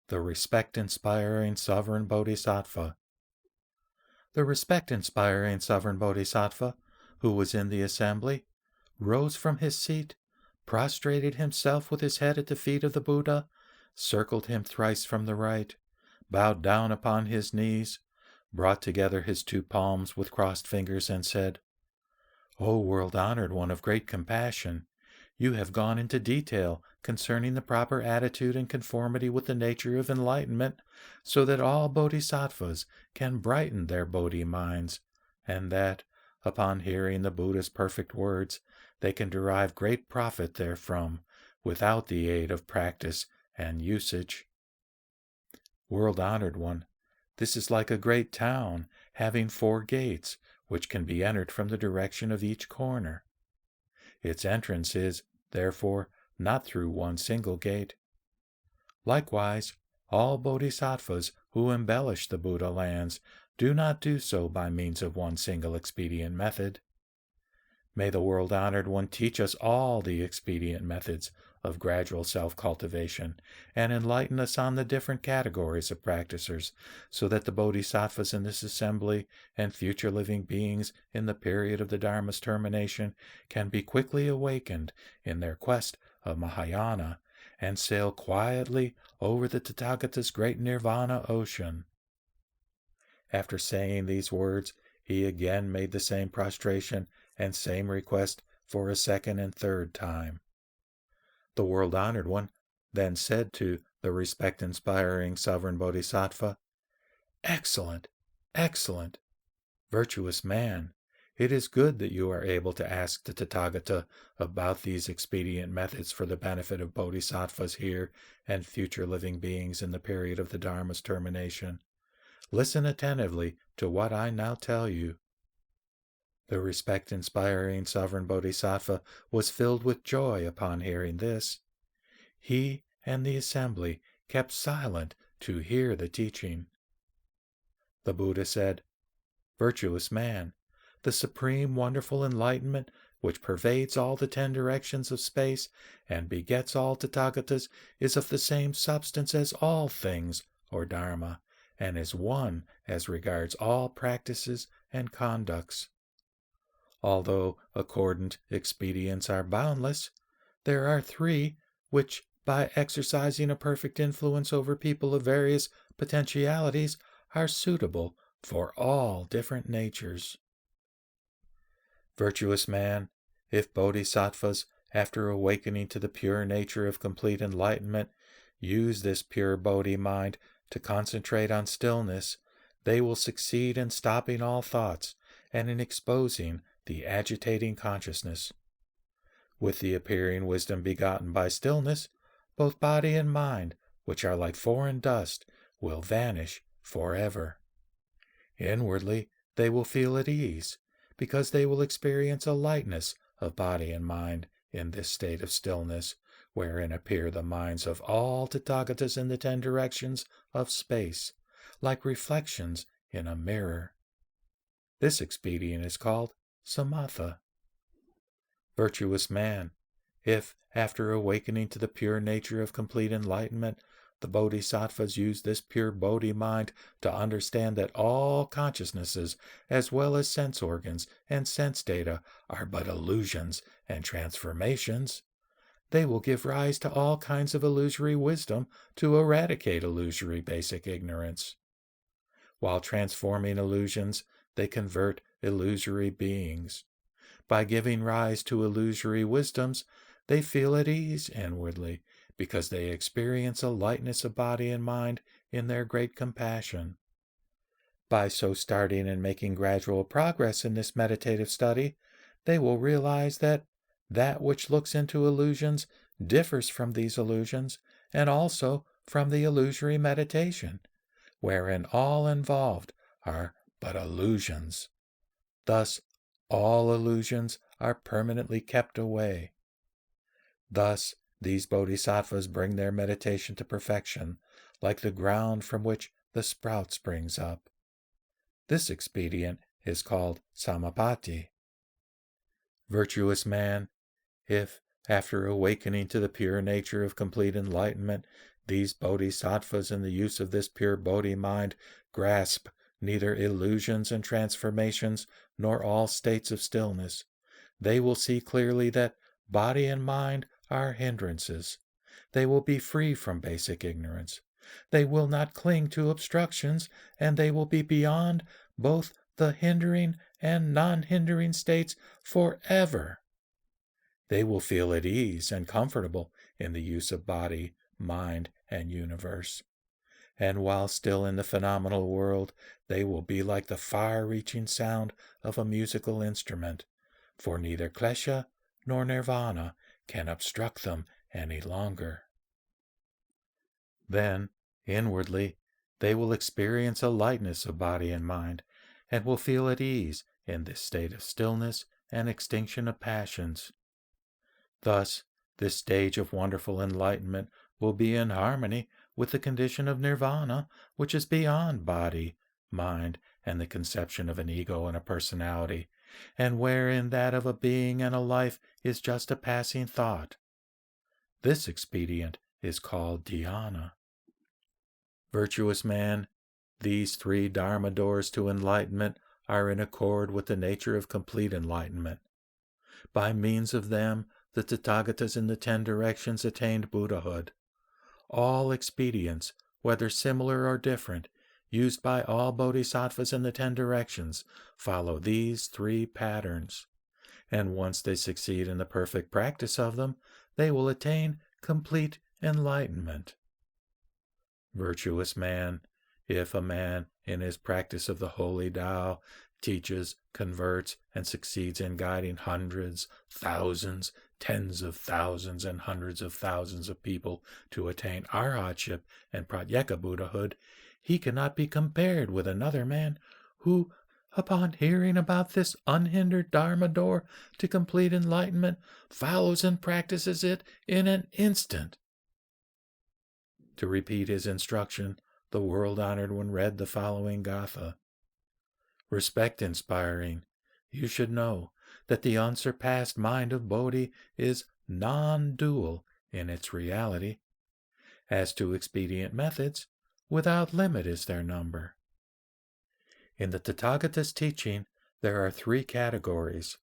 The respect-inspiring sovereign Bodhisattva. The respect-inspiring sovereign Bodhisattva, who was in the assembly, rose from his seat, prostrated himself with his head at the feet of the Buddha, circled him thrice from the right, bowed down upon his knees, brought together his two palms with crossed fingers, and said, "O world-honored one of great compassion, you have gone into detail concerning the proper attitude and conformity with the nature of enlightenment, so that all bodhisattvas can brighten their bodhi minds, and that, upon hearing the Buddha's perfect words, they can derive great profit therefrom, without the aid of practice and usage. World-honored one, this is like a great town having 4 gates, which can be entered from the direction of each corner. Its entrance is, therefore, not through one single gate. Likewise, all bodhisattvas who embellish the Buddha lands do not do so by means of one single expedient method. May the world-honored one teach us all the expedient methods of gradual self-cultivation and enlighten us on the different categories of practicers, so that the bodhisattvas in this assembly and future living beings in the period of the Dharma's termination can be quickly awakened in their quest of Mahayana and sail quietly over the Tathagata's great nirvana ocean." After saying these words, he again made the same prostration and same request for a second and third time. The world-honored one then said to the respect-inspiring sovereign Bodhisattva, "Excellent, excellent, virtuous man, it is good that you are able to ask the Tathagata about these expedient methods for the benefit of bodhisattvas here and future living beings in the period of the Dharma's termination. Listen attentively to what I now tell you." The respect-inspiring sovereign Bodhisattva was filled with joy upon hearing this. He and the assembly kept silent to hear the teaching. The Buddha said, "Virtuous man, the supreme wonderful enlightenment which pervades all the 10 directions of space and begets all Tathagatas is of the same substance as all things, or Dharma, and is one as regards all practices and conducts. Although accordant expedients are boundless, there are 3 which, by exercising a perfect influence over people of various potentialities, are suitable for all different natures. Virtuous man, if bodhisattvas, after awakening to the pure nature of complete enlightenment, use this pure bodhi mind to concentrate on stillness, they will succeed in stopping all thoughts and in exposing the agitating consciousness. With the appearing wisdom begotten by stillness, both body and mind, which are like foreign dust, will vanish forever. Inwardly, they will feel at ease, because they will experience a lightness of body and mind in this state of stillness, wherein appear the minds of all Tathagatas in the 10 directions of space, like reflections in a mirror. This expedient is called samatha. Virtuous man, if, after awakening to the pure nature of complete enlightenment, the bodhisattvas use this pure bodhi mind to understand that all consciousnesses, as well as sense organs and sense data, are but illusions and transformations, they will give rise to all kinds of illusory wisdom to eradicate illusory basic ignorance. While transforming illusions, they convert illusory beings. By giving rise to illusory wisdoms, they feel at ease inwardly, because they experience a lightness of body and mind in their great compassion. By so starting and making gradual progress in this meditative study, they will realize that which looks into illusions differs from these illusions, and also from the illusory meditation, wherein all involved are but illusions. Thus, all illusions are permanently kept away. Thus, these bodhisattvas bring their meditation to perfection, like the ground from which the sprout springs up. This expedient is called samapatti. Virtuous man, if, after awakening to the pure nature of complete enlightenment, These bodhisattvas in the use of this pure bodhi mind grasp neither illusions and transformations nor all states of stillness. They will see clearly that body and mind are hindrances. They will be free from basic ignorance. They will not cling to obstructions, and they will be beyond both the hindering and non-hindering states forever. They will feel at ease and comfortable in the use of body, mind, and universe. And while still in the phenomenal world, they will be like the far-reaching sound of a musical instrument, for neither klesha nor nirvana can obstruct them any longer. Then, inwardly, they will experience a lightness of body and mind, and will feel at ease in this state of stillness and extinction of passions. Thus, this stage of wonderful enlightenment will be in harmony with the condition of nirvana, which is beyond body, mind, and the conception of an ego and a personality, and wherein that of a being and a life is just a passing thought. This expedient is called dhyana. Virtuous man, these 3 dharma doors to enlightenment are in accord with the nature of complete enlightenment. By means of them, the Tathagatas in the 10 directions attained Buddhahood. All expedients, whether similar or different, used by all bodhisattvas in the 10 directions, follow these 3 patterns. And once they succeed in the perfect practice of them, they will attain complete enlightenment. Virtuous man, if a man in his practice of the holy Tao teaches, converts, and succeeds in guiding hundreds, thousands, tens of thousands, and hundreds of thousands of people to attain arhatship and pratyeka Buddhahood, he cannot be compared with another man who, upon hearing about this unhindered Dharma door to complete enlightenment, follows and practices it in an instant. To repeat his instruction, the world-honored one read the following gatha. Respect-inspiring, you should know that the unsurpassed mind of Bodhi is non-dual in its reality. As to expedient methods, without limit is their number. In the Tathagata's teaching, there are 3 categories.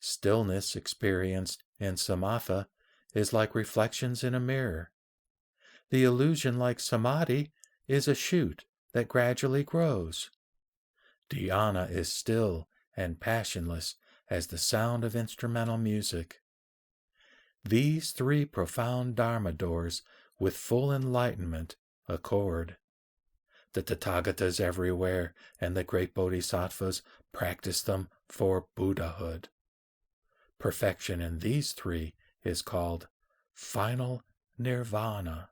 Stillness experienced in samatha is like reflections in a mirror. The illusion, like samadhi, is a shoot that gradually grows. Dhyana is still and passionless as the sound of instrumental music. These 3 profound Dharma doors with full enlightenment accord. The Tathagatas everywhere and the great Bodhisattvas practice them for Buddhahood. Perfection in these 3 is called final nirvana.